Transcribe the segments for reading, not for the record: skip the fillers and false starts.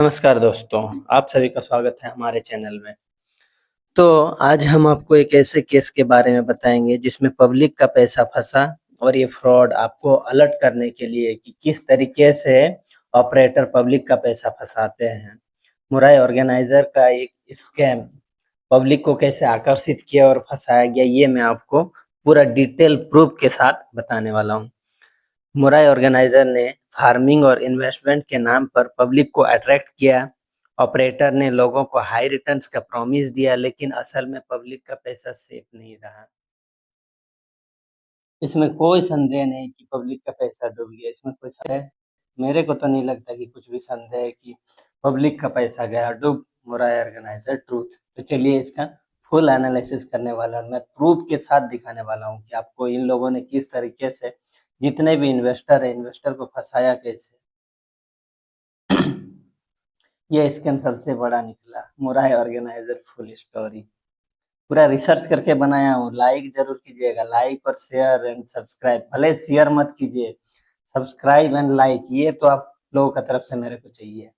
नमस्कार दोस्तों, आप सभी का स्वागत है हमारे चैनल में। तो आज हम आपको एक ऐसे केस के बारे में बताएंगे जिसमें पब्लिक का पैसा फंसा और ये फ्रॉड आपको अलर्ट करने के लिए कि किस तरीके से ऑपरेटर पब्लिक का पैसा फंसाते हैं। मुराई ऑर्गेनाइजर का एक स्कैम पब्लिक को कैसे आकर्षित किया और फंसाया गया, ये मैं आपको पूरा डिटेल प्रूफ के साथ बताने वाला हूँ। मुराई ऑर्गेनाइजर ने फार्मिंग और इन्वेस्टमेंट के नाम पर पब्लिक को अट्रैक्ट किया। ऑपरेटर ने लोगों को हाई रिटर्न्स का प्रॉमिस दिया, लेकिन असल में पब्लिक का पैसा सेफ नहीं रहा। इसमें कोई संदेह नहीं कि पब्लिक का पैसा डूब गया। इसमें कोई संदेह मेरे को तो नहीं लगता कि कुछ भी संदेह है कि पब्लिक का पैसा गया डूब। मुराई ऑर्गेनाइजर ट्रूथ। तो चलिए इसका फुल एनालिसिस करने वाला हूं। मैं प्रूफ के साथ दिखाने वाला हूँ कि आपको इन लोगों ने किस तरीके से, जितने भी इन्वेस्टर है, इन्वेस्टर को फंसाया कैसे। ये स्कैम सबसे बड़ा निकला। मुराई ऑर्गेनाइजर फुल स्टोरी पूरा रिसर्च करके बनाया हूँ। लाइक जरूर कीजिएगा, लाइक और शेयर एंड सब्सक्राइब। भले शेयर मत कीजिए, सब्सक्राइब एंड लाइक ये तो आप लोगों की तरफ से मेरे को चाहिए।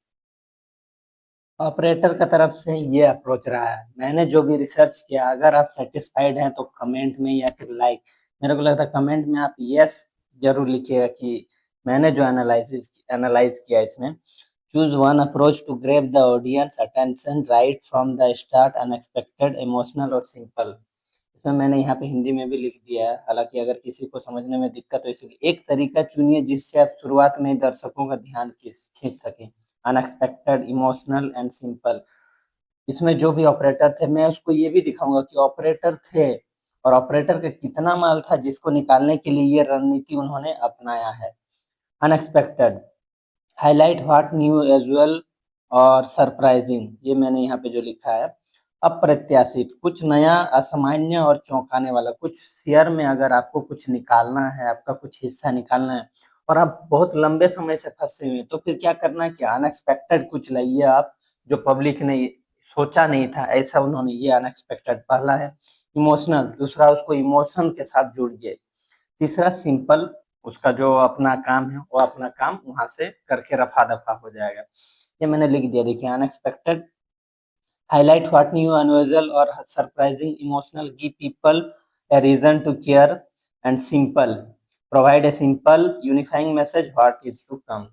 ऑपरेटर का तरफ से ये अप्रोच रहा है। मैंने जो भी रिसर्च किया, अगर आप सेटिस्फाइड हैं तो कमेंट में या फिर लाइक, मेरे को लगता है कमेंट में आप यस जरूर लिखिएगा कि मैंने जो एनालाइज किया इसमें। Choose one approach to grab the audience attention right from the start, unexpected, emotional और सिंपल। इसमें मैंने यहाँ पे हिंदी में भी लिख दिया है, हालांकि अगर किसी को समझने में दिक्कत हो इसलिए एक तरीका चुनिए जिससे आप शुरुआत में ही दर्शकों का ध्यान खींच सकें। Unexpected, emotional and simple. इसमें जो भी ऑपरेटर थे मैं उसको ये भी दिखाऊंगा कि ऑपरेटर थे और ऑपरेटर का कितना माल था जिसको निकालने के लिए ये रणनीति उन्होंने अपनाया है। अनएक्सपेक्टेड, हाईलाइट व्हाट न्यू एजुअल और सरप्राइजिंग, ये मैंने यहाँ पे जो लिखा है। अप्रत्याशित, कुछ नया, असामान्य और चौंकाने वाला। कुछ शेयर में अगर आपको कुछ निकालना है, आपका कुछ हिस्सा निकालना है और आप बहुत लंबे समय से फंसे हुए हैं, तो फिर क्या करना है कि अनएक्सपेक्टेड कुछ लाइए आप, जो पब्लिक ने सोचा नहीं था, ऐसा उन्होंने, ये अनएक्सपेक्टेड पहला है। इमोशनल, दूसरा उसको इमोशन के साथ जोड़िए। तीसरा सिंपल, उसका जो अपना काम है वो अपना काम वहां से करके रफा दफा हो जाएगा। ये मैंने लिख दिया, देखिए। Unexpected, highlight what new, unusual और surprising, emotional, give people a reason to care, and simple, provide a simple unifying message what is to come।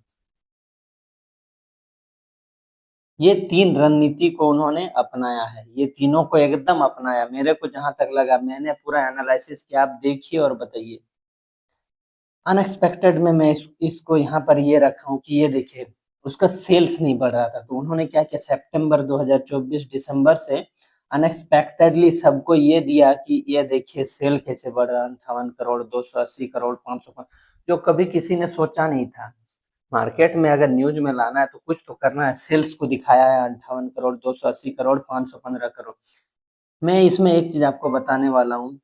ये तीन रणनीति को उन्होंने अपनाया है, ये तीनों को एकदम अपनाया। मेरे को जहां तक लगा, मैंने पूरा एनालिसिस किया, आप देखिए और बताइए। अनएक्सपेक्टेड में मैं इसको यहाँ पर ये रखा हूँ कि ये देखिए उसका सेल्स नहीं बढ़ रहा था, तो उन्होंने क्या किया, सितंबर 2024 दिसंबर से अनएक्सपेक्टेडली सबको ये दिया कि ये देखिए सेल कैसे बढ़ रहा है, 58 करोड़, 280 करोड़, 500 करोड़, जो कभी किसी ने सोचा नहीं था। मार्केट में अगर न्यूज में लाना है तो कुछ तो करना है। सेल्स को दिखाया है 58 करोड़, 280 करोड़, 515 करोड़। मैं इसमें एक चीज आपको बताने वाला हूँ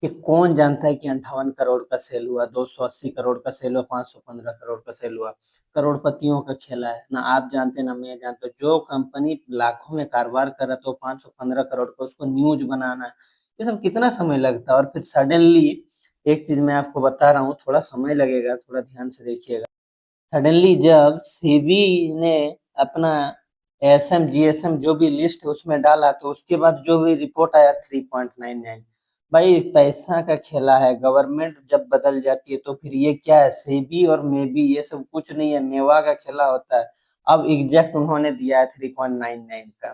कि कौन जानता है कि 58 करोड़ का सेल हुआ, 280 करोड़ का सेल हुआ, 515 करोड़ का सेल हुआ। करोड़पतियों का खेला है ना, आप जानते ना मैं जानता। जो कंपनी लाखों में कारोबार कर रहा तो 515 करोड़ का उसको न्यूज बनाना है, ये सब कितना समय लगता है। और फिर सडनली, एक चीज मैं आपको बता रहा हूँ, थोड़ा समय लगेगा, थोड़ा ध्यान से देखिएगा। सडनली जब सेबी ने अपना एसएम जीएसएम जो भी लिस्ट है उसमें डाला, तो उसके बाद जो भी रिपोर्ट आया 3.99। भाई पैसा का खेला है, गवर्नमेंट जब बदल जाती है तो फिर ये क्या है, सेबी और मेबी ये सब कुछ नहीं है, मेवा का खेला होता है। अब एग्जैक्ट उन्होंने दिया है 3.99 का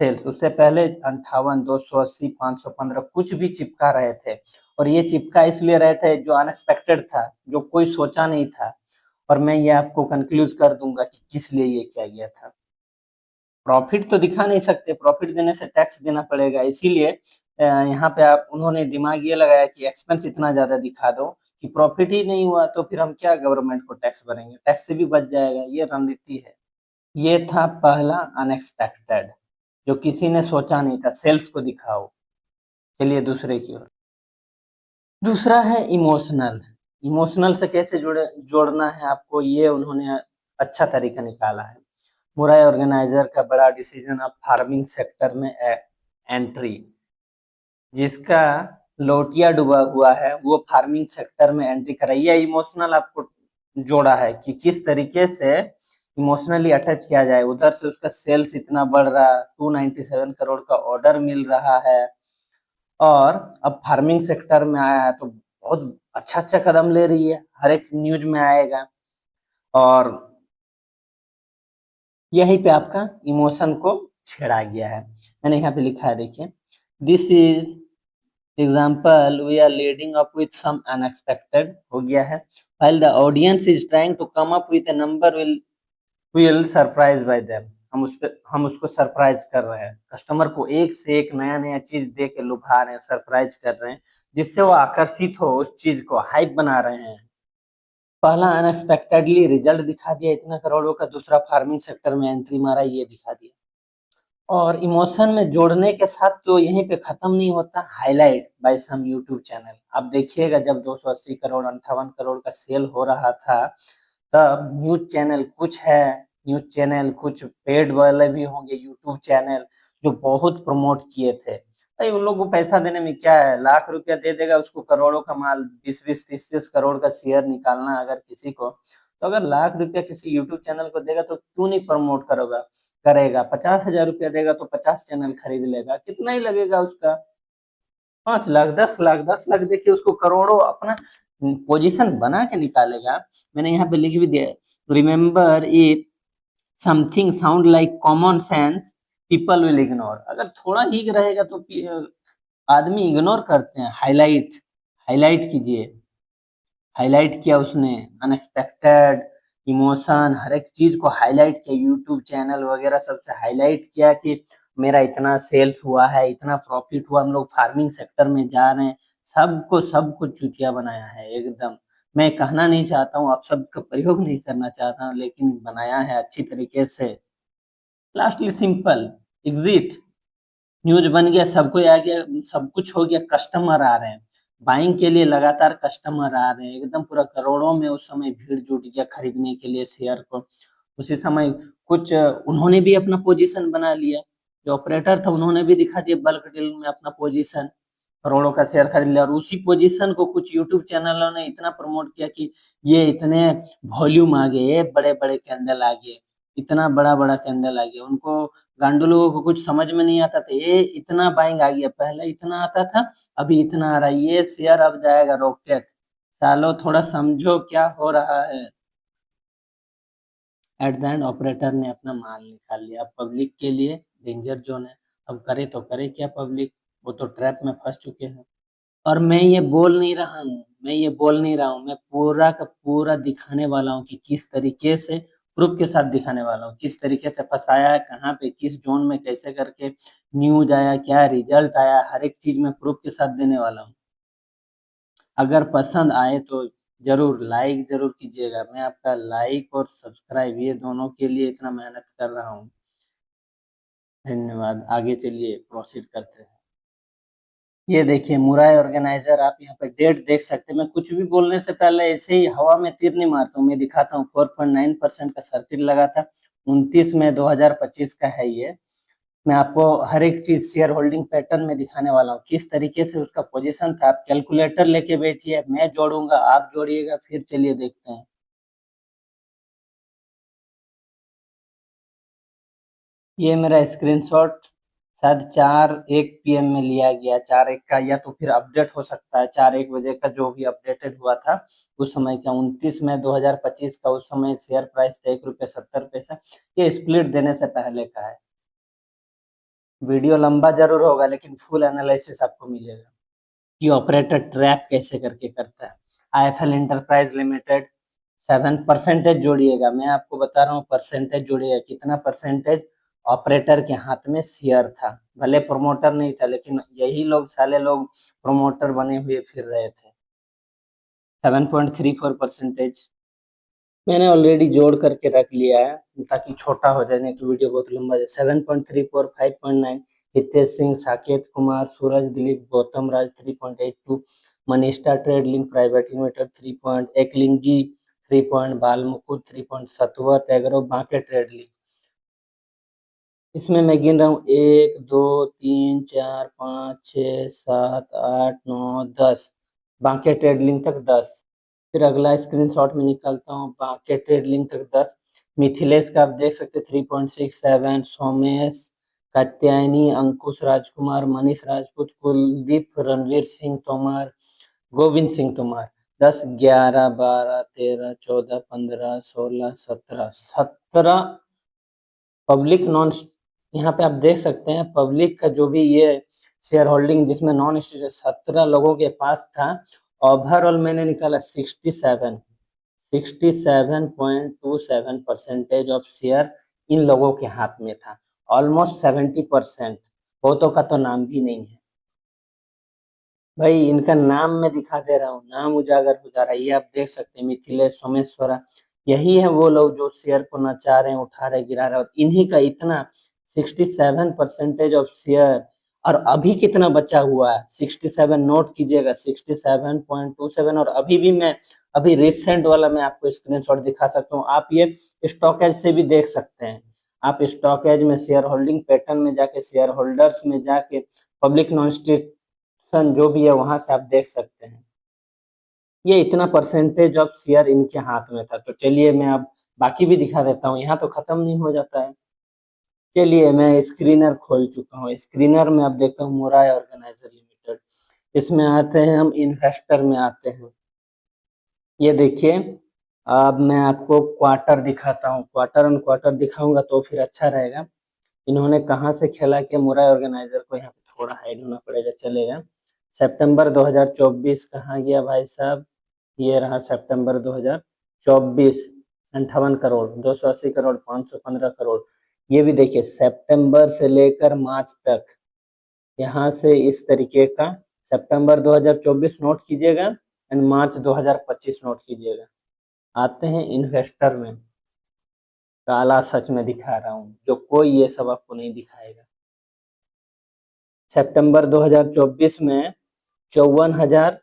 सेल्स। उससे पहले 58, 280, 515 कुछ भी चिपका रहे थे। और ये चिपका इसलिए रहे थे जो अनएक्सपेक्टेड था, जो कोई सोचा नहीं था। और मैं ये आपको कंक्लूज कर दूंगा कि किस लिए ये किया गया था। प्रॉफिट तो दिखा नहीं सकते, प्रॉफिट देने से टैक्स देना पड़ेगा, इसीलिए यहाँ पे आप, उन्होंने दिमाग ये लगाया कि एक्सपेंस इतना ज्यादा दिखा दो कि प्रॉफिट ही नहीं हुआ तो फिर हम क्या गवर्नमेंट को टैक्स भरेंगे, टैक्स से भी बच जाएगा। ये रणनीति है। ये था पहला अनएक्सपेक्टेड, जो किसी ने सोचा नहीं था, सेल्स को दिखाओ। चलिए दूसरे की ओर। दूसरा है इमोशनल। इमोशनल से कैसे जोड़ना है आपको, ये उन्होंने अच्छा तरीका निकाला है। मुराई ऑर्गेनाइजर का बड़ा डिसीजन, अब फार्मिंग सेक्टर में एंट्री। जिसका लोटिया डूबा हुआ है वो फार्मिंग सेक्टर में एंट्री कराई है। इमोशनल आपको जोड़ा है कि किस तरीके से इमोशनली अटैच किया जाए, उधर से उसका सेल्स इतना बढ़ रहा, 297 करोड़ का ऑर्डर मिल रहा है, और अब फार्मिंग सेक्टर में आया है तो बहुत अच्छा अच्छा कदम ले रही है, हर एक न्यूज में आएगा। और यहीं पे आपका इमोशन को छेड़ा गया है। मैंने यहाँ पे लिखा है, देखिए, this is example we are leading up with some unexpected, हो गया है, while the audience is trying to come up with a number will surprise by them, हम उसको सरप्राइज कर रहे हैं, कस्टमर को एक से एक नया नया चीज दे के लुभा रहे हैं, सरप्राइज कर रहे हैं, जिससे वो आकर्षित हो, उस चीज को हाइप बना रहे हैं। पहला अनएक्सपेक्टेडली रिजल्ट दिखा दिया इतना करोड़ों का, दूसरा फार्मिंग सेक्टर में एंट्री मारा, ये दिखा दिया। और इमोशन में जोड़ने के साथ तो यहीं पे खत्म नहीं होता, highlight by some YouTube channel. आप देखिएगा जब 280 करोड़ 58 करोड़ का सेल हो रहा था, तब न्यूज चैनल कुछ है, न्यूज चैनल कुछ पेड वाले भी होंगे यूट्यूब चैनल जो बहुत प्रमोट किए थे। भाई उन लोगों को पैसा देने में क्या है, लाख रुपया दे देगा उसको, करोड़ों का माल, 20-20 30-30 करोड़ का शेयर निकालना अगर किसी को, तो अगर लाख रुपया किसी यूट्यूब चैनल को देगा तो क्यों नहीं प्रमोट करोगा, करेगा। 50,000 रुपया देगा तो 50 चैनल खरीद लेगा, कितना ही लगेगा उसका, 5 लाख 10 लाख, 10 लाख देखिए उसको करोड़ों अपना पोजीशन बना के निकालेगा। मैंने यहाँ पे लिख भी दिया, remember it, something sound like common sense, people will ignore. अगर थोड़ा ही रहेगा तो आदमी इग्नोर करते हैं। हाईलाइट, हाईलाइट कीजिए, हाईलाइट किया उसने, अनएक्सपेक्टेड इमोशन, हर एक चीज को हाईलाइट किया, यूट्यूब चैनल वगैरह सबसे हाईलाइट किया कि मेरा इतना सेल्स हुआ है, इतना प्रॉफिट हुआ, हम लोग फार्मिंग सेक्टर में जा रहे हैं। सबको सब कुछ चूतिया बनाया है एकदम। मैं कहना नहीं चाहता हूँ, आप शब्द का प्रयोग नहीं करना चाहता हूँ, लेकिन बनाया है अच्छी तरीके से। लास्टली सिंपल एग्जिट, न्यूज बन गया, सबको आ गया, सब कुछ हो गया, कस्टमर आ रहे हैं, बाइंग के लिए लगातार कस्टमर आ रहे हैं, एकदम पूरा करोड़ों में उस समय भीड़ जुट गया खरीदने के लिए शेयर को। उसी समय कुछ उन्होंने भी अपना पोजीशन बना लिया, जो ऑपरेटर था उन्होंने भी दिखा दिया बल्क डील में अपना पोजीशन, करोड़ों का शेयर खरीद लिया। और उसी पोजीशन को कुछ यूट्यूब चैनलों ने इतना प्रमोट किया कि ये इतने वॉल्यूम आ गए, ये बड़े बड़े कैंडल आ गए, इतना बड़ा बड़ा कैंडल आ गया, उनको गांडू लोगों को कुछ समझ में नहीं आता था, ये इतना बाइंग आ गया, पहले इतना आता था, अभी इतना आ रहा है, ये शेयर अब जाएगा रॉकेट। सालो थोड़ा समझो क्या हो रहा है। एट द एंड ऑपरेटर ने अपना माल निकाल लिया, अब पब्लिक के लिए डेंजर जोन है। अब करे तो करे क्या पब्लिक, वो तो ट्रैप में फंस चुके हैं। और मैं ये बोल नहीं रहा हूँ, मैं ये बोल नहीं रहा हूँ, मैं पूरा का पूरा दिखाने वाला हूँ कि किस तरीके से, प्रूफ के साथ दिखाने वाला हूँ किस तरीके से फंसाया है, कहाँ पे किस जोन में कैसे करके न्यूज आया, क्या रिजल्ट आया, हर एक चीज में प्रूफ के साथ देने वाला हूँ। अगर पसंद आए तो जरूर लाइक जरूर कीजिएगा, मैं आपका लाइक और सब्सक्राइब ये दोनों के लिए इतना मेहनत कर रहा हूँ। धन्यवाद, आगे चलिए प्रोसीड करते हैं। ये देखिए मुराई ऑर्गेनाइजर, आप यहाँ पे डेट देख सकते हैं। मैं कुछ भी बोलने से पहले ऐसे ही हवा में तीर नहीं मारता हूँ, मैं दिखाता हूँ। 4.9% का सर्किट लगा था, 29 मई 2025 का है ये। मैं आपको हर एक चीज शेयर होल्डिंग पैटर्न में दिखाने वाला हूँ, किस तरीके से उसका पोजीशन था। आप कैलकुलेटर लेके बैठिए, मैं जोड़ूंगा, आप जोड़िएगा, फिर चलिए देखते हैं। ये मेरा स्क्रीनशॉट शायद 4:01 PM में लिया गया, 4:01 का, या तो फिर अपडेट हो सकता है 4:01 बजे का, जो भी अपडेटेड हुआ था उस समय का, 29 मई 2025 का। उस समय शेयर प्राइस था ₹1.70। ये स्प्लिट देने से पहले का है। वीडियो लंबा जरूर होगा लेकिन फुल एनालिसिस आपको मिलेगा कि ऑपरेटर ट्रैक कैसे करके करता है। आईएफएल इंटरप्राइज लिमिटेड 7% जोड़िएगा, मैं आपको बता रहा हूँ परसेंटेज जोड़िएगा, कितना परसेंटेज ऑपरेटर के हाथ में शेयर था। भले प्रोमोटर नहीं था लेकिन यही लोग साले लोग प्रोमोटर बने हुए फिर रहे थे। 7.34%। मैंने ऑलरेडी जोड़ करके रख लिया है ताकि छोटा हो जाए, नहीं तो वीडियो बहुत लंबा जाए। 7.34, 5.9, हितेश सिंह, साकेत कुमार, सूरज दिलीप, गौतम राज 3.82, मनीष्ठा ट्रेड लिंक प्राइवेट लिमिटेड 3 एकलिंगी 3, बालमुकुट 3, सतवत एग्रो, बांके ट्रेड लिंक। इसमें मैं गिन रहा हूँ 1 2 3 4 5 6 7 8 9 10, बांके ट्रेड लिंक तक 10। फिर अगला स्क्रीनशॉट में निकालता हूँ, बाकी ट्रेड लिंक तक 10। मिथिलेश का आप देख सकते हैं 3.67, सोमेश, कात्यायनी, अंकुश राजकुमार, मनीष राजपूत, कुलदीप, रणवीर सिंह तोमर, गोविंद सिंह तोमर 10, 11, 12, 13, 14, 15, 16, 17, 17 पब्लिक नॉन, यहाँ पे आप देख सकते हैं पब्लिक का जो भी ये शेयर होल्डिंग जिसमें नॉन स्टेट 17 लोगों के पास था। ओवरऑल मैंने निकाला 67.27% ऑफ शेयर इन लोगों के हाथ में था। ऑलमोस्ट 70%। बहुतों का तो नाम भी नहीं है भाई, इनका नाम मैं दिखा दे रहा हूँ, नाम उजागर हो जा रहा है। ये आप देख सकते हैं मिथिलेश, सोमेश्वरा, यही है वो लोग जो शेयर को नचा रहे हैं, उठा रहे, गिरा रहे, और इन्हीं का इतना 67% ऑफ शेयर। और अभी कितना बचा हुआ है 67, नोट कीजिएगा 67.27। और अभी भी मैं अभी रिसेंट वाला मैं आपको स्क्रीनशॉट दिखा सकता हूँ। आप ये स्टॉकेज से भी देख सकते हैं। आप स्टॉकेज में शेयर होल्डिंग पैटर्न में जाके, शेयर होल्डर्स में जाके, पब्लिक नॉन जो भी है वहां से आप देख सकते हैं ये इतना परसेंटेज ऑफ शेयर इनके हाथ में था। तो चलिए मैं अब बाकी भी दिखा देता हूँ, यहाँ तो खत्म नहीं हो जाता है। चलिए मैं स्क्रीनर खोल चुका हूँ। स्क्रीनर में आप देखता हूँ मुराय ऑर्गेनाइजर लिमिटेड, इसमें आते हैं हम, इन्वेस्टर में आते हैं। ये देखिए, अब मैं आपको क्वार्टर दिखाता हूँ, क्वार्टर ऑन क्वार्टर दिखाऊंगा तो फिर अच्छा रहेगा। इन्होंने कहाँ से खेला कि मुराय ऑर्गेनाइजर को यहाँ पे थोड़ा हाइड होना पड़ेगा, चलेगा। सितंबर 2024 कहाँ गया भाई साहब, ये रहा सितंबर 2024। 58 करोड़, 280 करोड़, 515 करोड़। ये भी देखिए सितंबर से लेकर मार्च तक, यहाँ से इस तरीके का। सितंबर 2024 नोट कीजिएगा एंड मार्च 2025 नोट कीजिएगा। आते हैं इन्वेस्टर में, काला सच में दिखा रहा हूँ, जो कोई ये सब आपको नहीं दिखाएगा। सितंबर 2024 में 54,000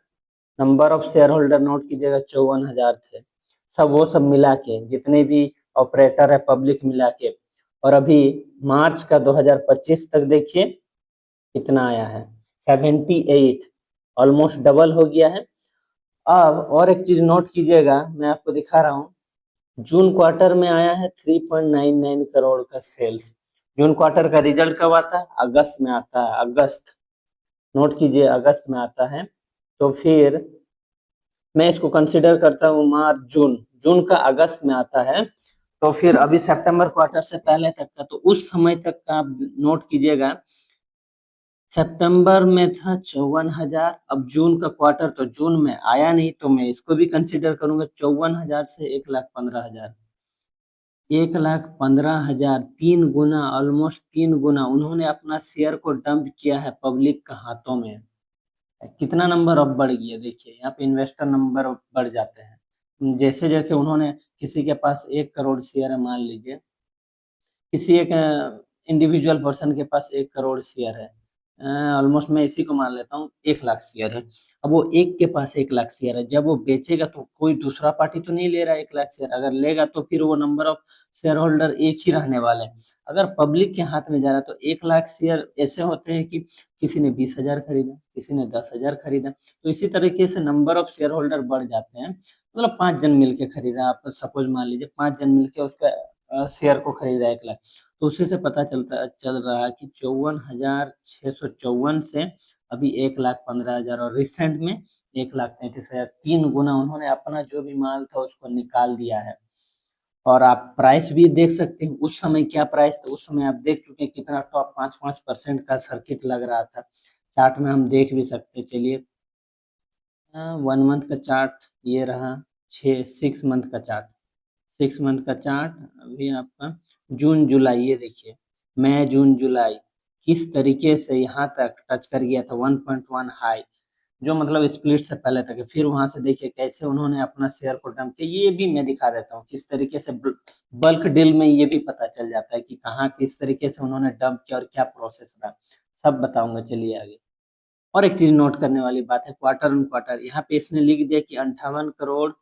number of share holder, note कीजिएगा 54,000 थे। सब वो सब मिला के, जितने भी ऑपरेटर है पब्लिक मिला के। और अभी मार्च का 2025 तक देखिए कितना आया है, 78, ऑलमोस्ट डबल हो गया है। अब और एक चीज नोट कीजिएगा, मैं आपको दिखा रहा हूँ। जून क्वार्टर में आया है 3.99 करोड़ का सेल्स। जून क्वार्टर का रिजल्ट कब आता है, अगस्त में आता है, अगस्त, नोट कीजिए अगस्त में आता है। तो फिर मैं इसको कंसिडर करता हूँ मार्च जून, जून का अगस्त में आता है। तो फिर अभी सितंबर क्वार्टर से पहले तक का, तो उस समय तक का आप नोट कीजिएगा। सितंबर में था 54,000, अब जून का क्वार्टर तो जून में आया नहीं, तो मैं इसको भी कंसिडर करूंगा। 54,000 से 1,15,000, 1,15,000, 3 गुना, ऑलमोस्ट 3 गुना उन्होंने अपना शेयर को डंप किया है पब्लिक का हाथों में। कितना नंबर अब बढ़ गया देखिए, यहाँ पे इन्वेस्टर नंबर बढ़ जाते हैं जैसे जैसे उन्होंने, किसी के पास 1 करोड़ शेयर है मान लीजिए, किसी एक इंडिविजुअल पर्सन के पास 1 करोड़ शेयर है, ऑलमोस्ट मैं इसी को मान लेता हूँ 1 लाख शेयर है। अब वो एक के पास 1 लाख शेयर है, जब वो बेचेगा तो कोई दूसरा पार्टी तो नहीं ले रहा है 1 लाख शेयर, अगर लेगा तो फिर वो नंबर ऑफ शेयर होल्डर एक ही रहने वाले हैं। अगर पब्लिक के हाथ में जा रहा है तो 1 लाख शेयर ऐसे होते हैं कि किसी ने 20,000 खरीदा, किसी ने 10,000 खरीदा, तो इसी तरीके से नंबर ऑफ शेयर होल्डर बढ़ जाते हैं। मतलब 5 जन मिलके खरीदा, आप सपोज मान लीजिए 5 जन मिलके उसका शेयर को खरीदा 1 लाख, तो उसी से पता चल रहा है कि 54,654 से अभी 1,15,000, और रिसेंट में 1,33,000, 3 गुना उन्होंने अपना जो भी माल था उसको निकाल दिया है। और आप प्राइस भी देख सकते हैं, उस समय क्या प्राइस था, उस समय आप देख चुके हैं कितना टॉप 5-5% का सर्किट लग रहा था। चार्ट में हम देख भी सकते हैं, चलिए 1 मंथ का चार्ट ये रहा, 6 मंथ का चार्ट, 6 मंथ का चार्ट अभी आपका जून जुलाई, ये देखिए मई जून जुलाई किस तरीके से यहाँ तक टच कर गया था 1.1 हाई, जो मतलब स्प्लिट से पहले तक है। फिर वहां से देखिए कैसे उन्होंने अपना शेयर को डंप किया, ये भी मैं दिखा देता हूँ किस तरीके से। बल्क डील में ये भी पता चल जाता है कि कहाँ किस तरीके से उन्होंने डंप किया और क्या प्रोसेस रहा, सब बताऊंगा, चलिए आगे। और एक चीज नोट करने वाली बात है, क्वार्टर ऑन क्वार्टर, यहाँ पे इसने लिख दिया कि 58 करोड़,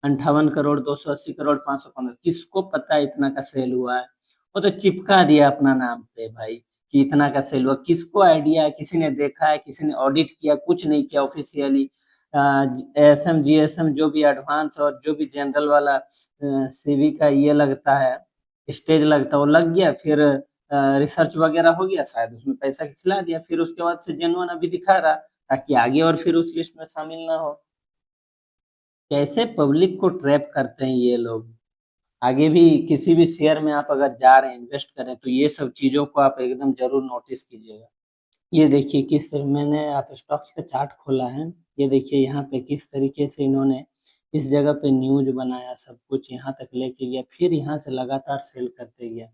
58 करोड़, 280 करोड़, 515, किसको पता है इतना का सेल हुआ है। वो तो चिपका दिया अपना नाम पे भाई कि इतना का सेल हुआ, किसको आइडिया है, किसी ने देखा है, किसी ने ऑडिट किया, कुछ नहीं किया ऑफिशियली। एसएम जीएसएम जो भी एडवांस और जो भी जनरल वाला सीवी का ये लगता है, स्टेज लगता है, वो लग गया। फिर रिसर्च वगैरह हो गया, शायद उसमें पैसा खिला दिया। फिर उसके बाद से जेनुअन अभी दिखा रहा, ताकि आगे और फिर उस लिस्ट में शामिल ना हो। कैसे पब्लिक को ट्रैप करते हैं ये लोग। आगे भी किसी भी शेयर में आप अगर जा रहे हैं इन्वेस्ट करें, तो ये सब चीजों को आप एकदम जरूर नोटिस कीजिएगा। ये देखिए मैंने आप स्टॉक्स का चार्ट खोला है। ये देखिए यहाँ पे किस तरीके से इन्होंने इस जगह पे न्यूज बनाया, सब कुछ यहाँ तक लेके गया, फिर यहाँ से लगातार सेल करते गया।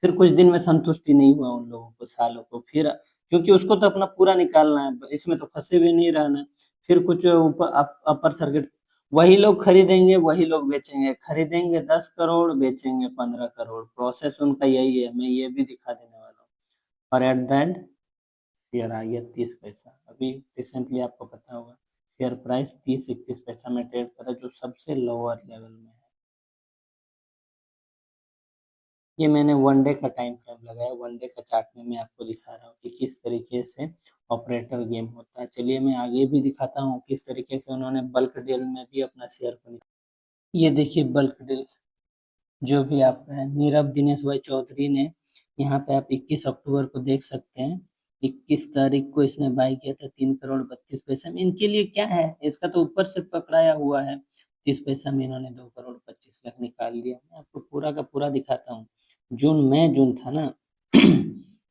फिर कुछ दिन में संतुष्टि नहीं हुआ उन लोगों को, सालों को, फिर क्योंकि उसको तो अपना पूरा निकालना है, इसमें तो फंसे भी नहीं रहना है। फिर कुछ ऊपर अपर सर्किट, वही लोग खरीदेंगे वही लोग बेचेंगे, खरीदेंगे 10 करोड़, बेचेंगे 15 करोड़। प्रोसेस उनका यही है, मैं ये भी दिखा देने वाला हूँ। और एट द एंड शेयर आ गया 30 पैसा। अभी रिसेंटली आपको पता होगा शेयर प्राइस 30-31 पैसा में ट्रेड कर रहा है, जो सबसे लोअर लेवल में है। ये मैंने वन डे का टाइम फ्रेम लगाया, वन डे का चार्ट में मैं आपको दिखा रहा हूँ कि किस तरीके से ऑपरेटर गेम होता है। चलिए मैं आगे भी दिखाता हूँ किस तरीके से उन्होंने बल्क डील में भी अपना शेयर को ये देखिए बल्क डील जो भी आप नीरव दिनेश भाई चौधरी ने, यहाँ पे आप 21 अक्टूबर को देख सकते हैं। 21 तारीख को इसने बाई किया था 3 करोड़ 32 पैसा में। इनके लिए क्या है, इसका तो ऊपर से पकड़ाया हुआ है। 30 पैसा में इन्होंने 2 करोड़ 25 लाख निकाल लिया। मैं आपको पूरा का पूरा दिखाता हूँ। जून था ना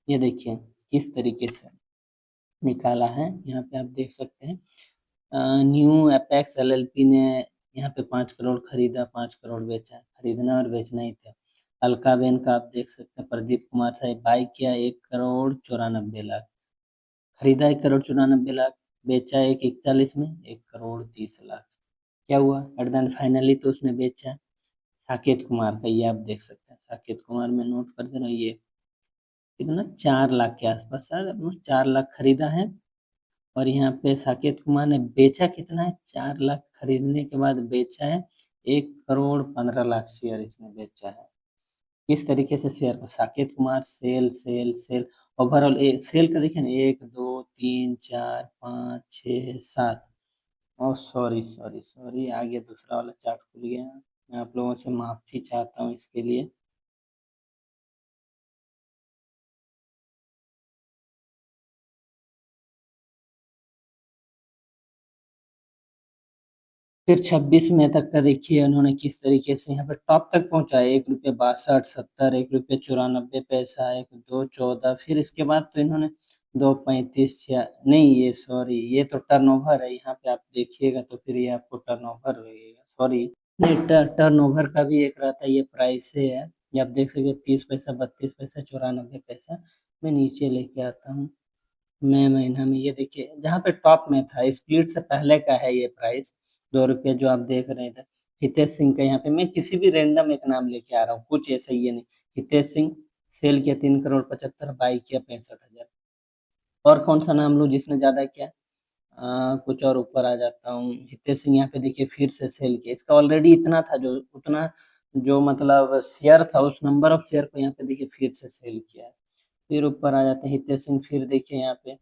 ये देखिए किस तरीके से निकाला है, यहाँ पे आप देख सकते हैं। न्यू एपेक्स एलएलपी ने यहाँ पे 5 करोड़ खरीदा, 5 करोड़ बेचा। खरीदना और बेचना ही था। अलकाबेन का आप देख सकते हैं, प्रदीप कुमार साहब बाई किया 1 करोड़ 94 लाख, खरीदा 1 करोड़ 94 लाख, बेचा 141 में 1 करोड़ 30 लाख। क्या हुआ एट द एंड, फाइनली तो उसने बेचा। साकेत कुमार का ये आप देख सकते हैं, साकेत कुमार में नोट कर देना, ये कितना 4 लाख के आसपास, सर 4 लाख खरीदा है। और यहाँ पे साकेत कुमार ने बेचा कितना है, 4 लाख खरीदने के बाद बेचा है 1 करोड़ 15 लाख शेयर इसने बेचा है। किस तरीके से शेयर को Saket Kumar sale sale sale, overall sale का देखिए ना, 1 2 3 4 5 6 7। ओ सॉरी सॉरी सॉरी, आगे दूसरा वाला चार्ट खुल गया। मैं आप लोगों से माफी चाहता हूँ इसके लिए। फिर 26 मई तक का देखिए उन्होंने किस तरीके से यहाँ पे टॉप तक पहुंचाया, 1 रुपये 62 70, 1 रुपये 94 पैसा, 1 2 14। फिर इसके बाद तो इन्होंने 2 35 छिया, नहीं ये सॉरी, ये तो टर्नओवर है। यहाँ पे आप देखिएगा तो फिर ये आपको टर्नओवर लगेगा, सॉरी। नहीं, टर्नओवर का भी एक रहता है, ये प्राइस है। ये आप देख सकते 30 पैसा 32 पैसा 94 पैसा। मैं नीचे लेके आता हूँ, मई महीना में ये देखिए जहाँ पे टॉप में था, स्प्लिट से पहले का है ये प्राइस। 2 रुपये जो आप देख रहे थे, हितेश सिंह का। यहाँ पे मैं किसी भी रैंडम एक नाम लेके आ रहा हूँ, कुछ ऐसा ये नहीं। हितेश सिंह सेल किया 3 करोड़ 75, बाई किया 65 हजार। और कौन सा नाम लूँ जिसने ज्यादा किया, कुछ और ऊपर आ जाता हूँ। हितेश सिंह यहाँ पे देखिए फिर से सेल किया, इसका ऑलरेडी इतना था, जो उतना जो मतलब शेयर था, उस नंबर ऑफ शेयर को यहाँ पे देखिए फिर से सेल किया है। फिर ऊपर आ जाते हैं हितेश सिंह, फिर देखिए यहाँ पे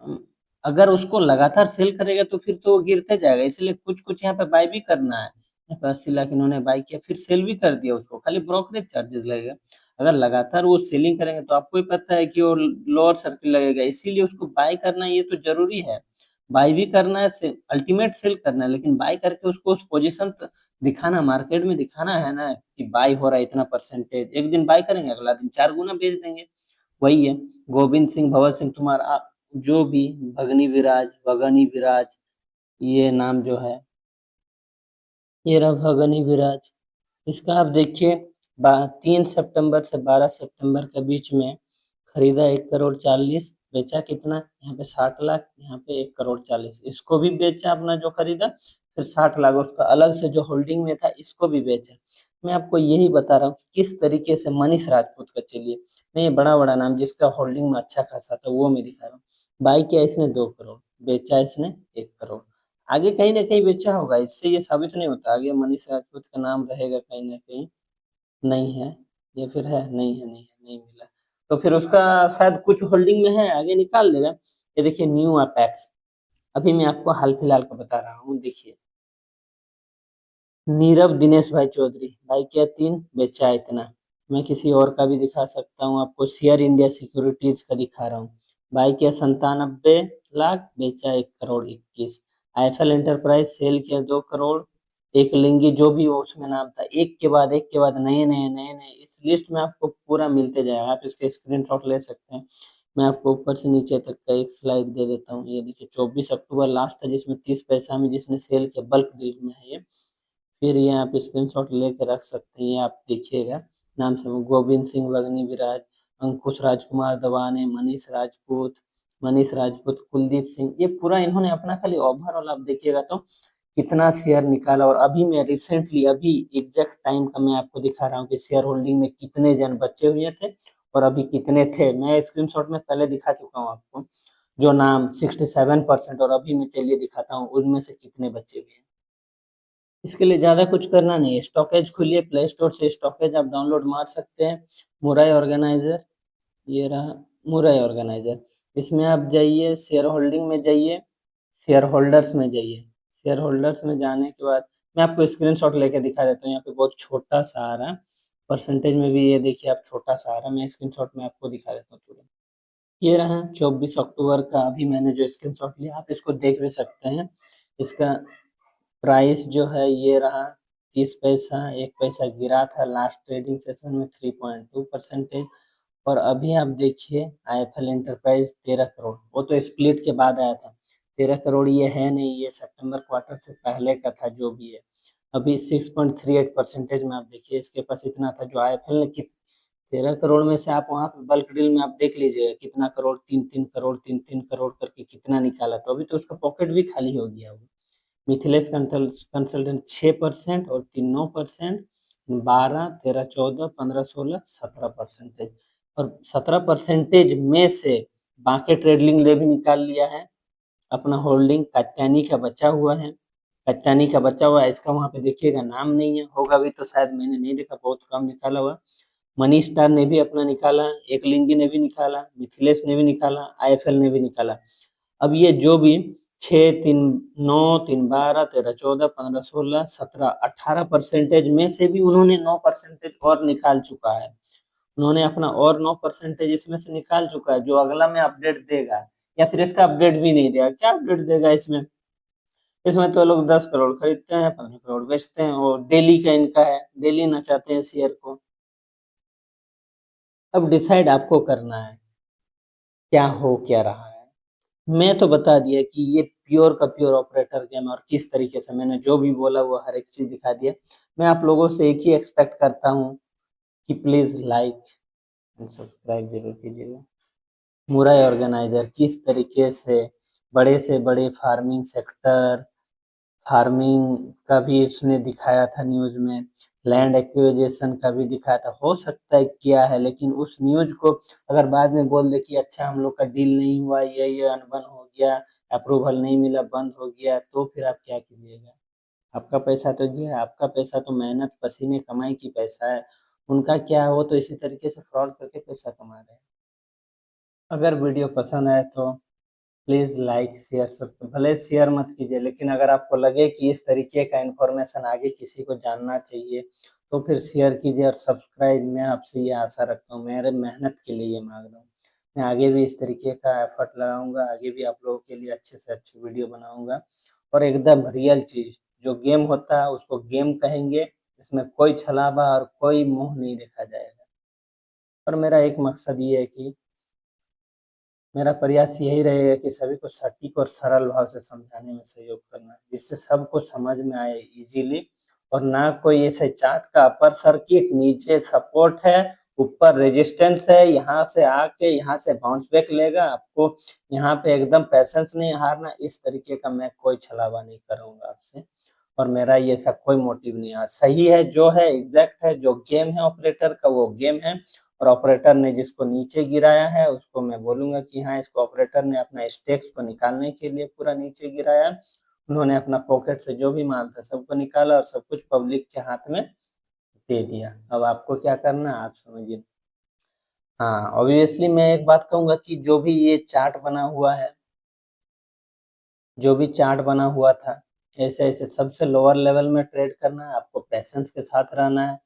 अम, अगर उसको लगातार सेल करेगा तो फिर तो वो गिरते जाएगा, इसलिए कुछ कुछ यहाँ पे बाय भी करना है। यहाँ पे 80 लाख इन्होंने बाय किया, फिर सेल भी कर दिया उसको, खाली ब्रोकरेज चार्जेस लगेगा। अगर लगातार वो सेलिंग करेंगे तो आपको ही पता है कि वो लोअर सर्किल लगेगा, इसीलिए उसको बाय करना ये तो जरूरी है। बाय भी करना है, अल्टीमेट सेल करना है, लेकिन बाय करके उसको उस पोजीशन दिखाना, मार्केट में दिखाना है ना कि बाय हो रहा है इतना परसेंटेज। एक दिन बाय करेंगे, अगला दिन 4 गुना बेच देंगे। वही है। गोविंद सिंह भगत सिंह तुम्हारा जो भी, भगनी विराज, ये नाम जो है, ये रहा भगनी विराज। इसका आप देखिए 3 सितंबर से 12 सितंबर के बीच में खरीदा 1 करोड़ 40, बेचा कितना, यहाँ पे 60 लाख, यहाँ पे 1 करोड़ 40। इसको भी बेचा अपना जो खरीदा, फिर 60 लाख उसका अलग से जो होल्डिंग में था, इसको भी बेचा। मैं आपको यही बता रहा हूँ कि किस तरीके से मनीष राजपूत का, चलिए नहीं बड़ा बड़ा नाम जिसका होल्डिंग में अच्छा खासा था वो मैं दिखा रहा हूँ। बाई किया इसने 2 करोड़, बेचा इसने 1 करोड़। आगे कहीं ना कहीं बेचा होगा, इससे ये साबित नहीं होता आगे मनीष राजपूत का नाम रहेगा कहीं ना कहीं। नहीं है, या फिर है, नहीं है, नहीं है, नहीं मिला। तो फिर उसका शायद कुछ होल्डिंग में है, आगे निकाल देगा। ये देखिए न्यू अपेक्स, अभी मैं आपको हाल फिलहाल का बता रहा हूँ, देखिए। नीरव दिनेश भाई चौधरी, भाई क्या 3 बेचा इतना। मैं किसी और का भी दिखा सकता हूँ आपको, शेयर इंडिया सिक्योरिटीज का दिखा रहा हूँ। भाई क्या 97 लाख, बेचा 1 करोड़ 21। आईफल एंटरप्राइज सेल किया 2 करोड़। एक लिंगी जो भी हो उसमें नाम था, एक के बाद नए नए नए नए, इस लिस्ट में आपको पूरा मिलते जाएगा, आप इसके स्क्रीनशॉट ले सकते हैं। मैं आपको ऊपर से नीचे तक का एक स्लाइड दे देता हूँ। ये देखिए 24 अक्टूबर लास्ट था जिसमें 30 पैसा में जिसने सेल किया, बल्क डील में है ये। फिर ये आप स्क्रीनशॉट लेके रख सकते हैं, ये आप देखिएगा। नाम से गोविंद सिंह वगनी विराज, अंकुश राजकुमार दवाने, मनीष राजपूत, कुलदीप सिंह, ये पूरा इन्होंने अपना खाली ओवरऑल आप देखिएगा तो कितना शेयर निकाला। और अभी मैं रिसेंटली अभी एग्जैक्ट टाइम का मैं आपको दिखा रहा हूँ कि शेयर होल्डिंग में कितने जन बचे हुए थे और अभी कितने थे। मैं स्क्रीनशॉट में पहले दिखा चुका हूँ आपको, जो नाम 67% और अभी मैं चलिए दिखाता हूँ उनमें से कितने बचे हुए हैं। इसके लिए ज़्यादा कुछ करना नहीं है, स्टॉकेज खोलिए, प्ले स्टोर से स्टॉकेज आप डाउनलोड मार सकते हैं। मुराई ऑर्गेनाइजर, ये रहा मुराई ऑर्गेनाइजर। इसमें आप जाइए, शेयर होल्डिंग में जाइए, शेयर होल्डर्स में जाइए। शेयर होल्डर्स में जाने के बाद मैं आपको स्क्रीनशॉट लेके दिखा देता हूँ। यहाँ पे बहुत छोटा सा आ रहा है, परसेंटेज में भी ये देखिए आप छोटा सा आ रहा है। मैं स्क्रीनशॉट में आपको दिखा देता हूँ तुरंत। ये रहा 24 अक्टूबर का अभी मैंने जो स्क्रीनशॉट लिया, आप इसको देख भी सकते हैं। इसका प्राइस जो है ये रहा 30 पैसा, 1 पैसा गिरा था लास्ट ट्रेडिंग सेशन में, 3.2%। और अभी आप देखिए आईएफएल एंटरप्राइज 13 करोड़, वो तो स्प्लिट के बाद आया था। 13 करोड़ ये है नहीं, ये सितंबर क्वार्टर से पहले का था जो भी है। अभी 6.38% में आप देखिए इसके पास इतना था, जो आईएफएल ने 13 करोड़ में से आप वहां पे बल्क डील में आप देख लीजिएगा कितना करोड़, 3-3 करोड़, 3-3 करोड़ करके कितना निकाला, तो अभी तो उसका पॉकेट भी खाली हो गया होगा। मिथिलेश कंसल्टेंट 6% और 3-9%, 12, 13, 14, 15, 16, 17%। और 17% में से बाकी ट्रेडिंग ले भी निकाल लिया है। अपना होल्डिंग कात्यानी का बचा हुआ है, कात्यानी का बचा हुआ है, इसका वहां पे देखिएगा नाम नहीं है, होगा भी तो शायद मैंने नहीं देखा, बहुत कम निकाला हुआ। मनी स्टार ने भी अपना निकाला, एक लिंगी ने भी निकाला, मिथिलेश ने भी निकाला, आईएफएल ने भी निकाला। अब ये जो भी 6, 3, 9, 3, 12, 13, 14, 15, 16, 17, 18% में से भी उन्होंने 9% और निकाल चुका है। उन्होंने अपना और 9% इसमें से निकाल चुका है, जो अगला में अपडेट देगा या फिर इसका अपडेट भी नहीं देगा। क्या अपडेट देगा इसमें? इसमें तो लोग 10 करोड़ खरीदते हैं, 15 करोड़ बेचते हैं, और डेली का इनका है, डेली नचाते हैं शेयर को। अब डिसाइड आपको करना है क्या हो क्या रहा है। मैं तो बता दिया कि ये प्योर का प्योर ऑपरेटर गेम, और किस तरीके से मैंने जो भी बोला वो हर एक चीज दिखा दिया। मैं आप लोगों से एक ही एक्सपेक्ट करता हूँ कि प्लीज लाइक एंड सब्सक्राइब जरूर कीजिएगा। मुराई ऑर्गेनाइजर किस तरीके से बड़े फार्मिंग सेक्टर, फार्मिंग का भी उसने दिखाया था न्यूज में, लैंड एक्विजिशन का भी दिखाया था। हो सकता है किया है, लेकिन उस न्यूज को अगर बाद में बोल दे कि अच्छा हम लोग का डील नहीं हुआ, ये अनबन हो गया, अप्रूवल नहीं मिला, बंद हो गया, तो फिर आप क्या कीजिएगा? आपका पैसा तो गया, आपका पैसा तो मेहनत पसीने कमाई की पैसा है। उनका क्या है, वो तो इसी तरीके से फ्रॉड करके पैसा कमा रहे हैं। अगर वीडियो पसंद आए तो प्लीज़ लाइक शेयर सब, भले शेयर मत कीजिए, लेकिन अगर आपको लगे कि इस तरीके का इन्फॉर्मेशन आगे किसी को जानना चाहिए तो फिर शेयर कीजिए और सब्सक्राइब। मैं आपसे ये आशा रखता हूँ, मेरे मेहनत के लिए ये मांग रहा हूँ। मैं आगे भी इस तरीके का एफर्ट लगाऊंगा, आगे भी आप लोगों के लिए अच्छे से अच्छे वीडियो बनाऊंगा, और एकदम रियल चीज़, जो गेम होता है उसको गेम कहेंगे, इसमें कोई छलावा और कोई मुंह नहीं देखा जाएगा। और मेरा एक मकसद ये है कि मेरा प्रयास यही रहेगा कि सभी को सटीक और सरल भाव से समझाने में सहयोग करना, जिससे सबको समझ में आए इजीली, और ना कोई ऐसे चार्ट का अपर सर्किट, नीचे सपोर्ट है, ऊपर रेजिस्टेंस है, यहाँ से आके यहाँ से बाउंस बैक लेगा आपको, यहाँ पे एकदम पैसेंस नहीं हारना, इस तरीके का मैं कोई छलावा नहीं करूंगा आपसे। और मेरा ये सब कोई मोटिव नहीं है, सही है जो है, एग्जैक्ट है, जो गेम है ऑपरेटर का वो गेम है। और ऑपरेटर ने जिसको नीचे गिराया है उसको मैं बोलूंगा कि हाँ, इसको ऑपरेटर ने अपना स्टेक्स को निकालने के लिए पूरा नीचे गिराया। उन्होंने अपना पॉकेट से जो भी माल था सबको निकाला और सब कुछ पब्लिक के हाथ में दे दिया। अब आपको क्या करना है आप समझिए। हाँ, ऑब्वियसली मैं एक बात कहूंगा कि जो भी ये चार्ट बना हुआ है, जो भी चार्ट बना हुआ था, ऐसे-ऐसे सबसे लोअर लेवल में ट्रेड करना है, आपको पेशेंस के साथ रहना है।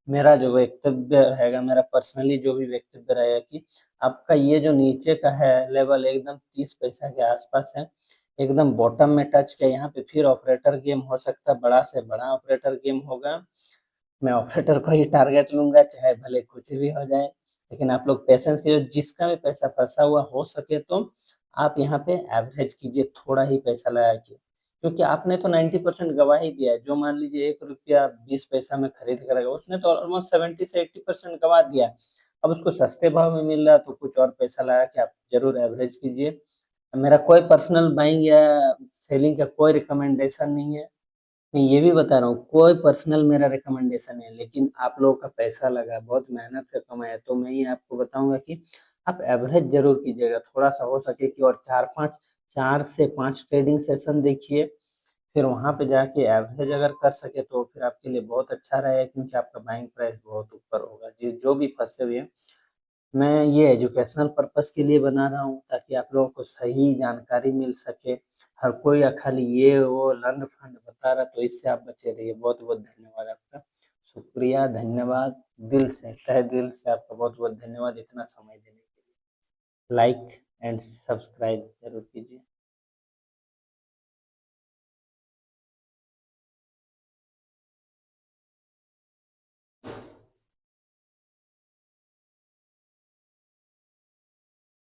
मेरा जो वक्तव्य रहेगा, मेरा पर्सनली जो भी वक्तव्य रहेगा कि आपका ये जो नीचे का है लेवल एकदम 30 पैसा के आसपास है, एकदम बॉटम में टच किया, यहाँ पे फिर ऑपरेटर गेम हो सकता है, बड़ा से बड़ा ऑपरेटर गेम होगा। मैं ऑपरेटर को ही टारगेट लूँगा, चाहे भले कुछ भी हो जाए। लेकिन आप लोग पेशेंस कीजिए, जिसका भी पैसा फँसा हुआ हो सके तो आप यहाँ पे एवरेज कीजिए, थोड़ा ही पैसा लगा के। क्योंकि आपने तो 90% गँवा ही दिया है। जो मान लीजिए ₹1 20 पैसा में खरीद कर आएगा, उसने तो ऑलमोस्ट 70 से 80% गँवा दिया। अब उसको सस्ते भाव में मिल रहा है तो कुछ और पैसा लगा के आप ज़रूर एवरेज कीजिए। मेरा कोई पर्सनल बाइंग या सेलिंग का कोई रिकमेंडेशन नहीं है। मैं ये भी बता रहा हूँ, कोई पर्सनल मेरा रिकमेंडेशन है, लेकिन आप लोगों का पैसा लगा, बहुत मेहनत का कमाया, तो मैं ये आपको बताऊँगा कि आप एवरेज ज़रूर कीजिएगा, थोड़ा-सा हो सके कि और 4 से 5 ट्रेडिंग सेशन देखिए, फिर वहाँ पे जाके एवरेज अगर कर सके तो फिर आपके लिए बहुत अच्छा रहेगा, क्योंकि आपका बाइंग प्राइस बहुत ऊपर होगा। जी, जो भी फँसे हुए हैं, मैं ये एजुकेशनल पर्पस के लिए बना रहा हूँ ताकि आप लोगों को सही जानकारी मिल सके। हर कोई खाली ये वो लंड-फंड बता रहा, तो इससे आप बचे रहिए। बहुत-बहुत धन्यवाद आपका। शुक्रिया, धन्यवाद, दिल से, तहे दिल से आपका बहुत-बहुत धन्यवाद इतना समय देने के लिए। लाइक एंड सब्सक्राइब ज़रूर कीजिए।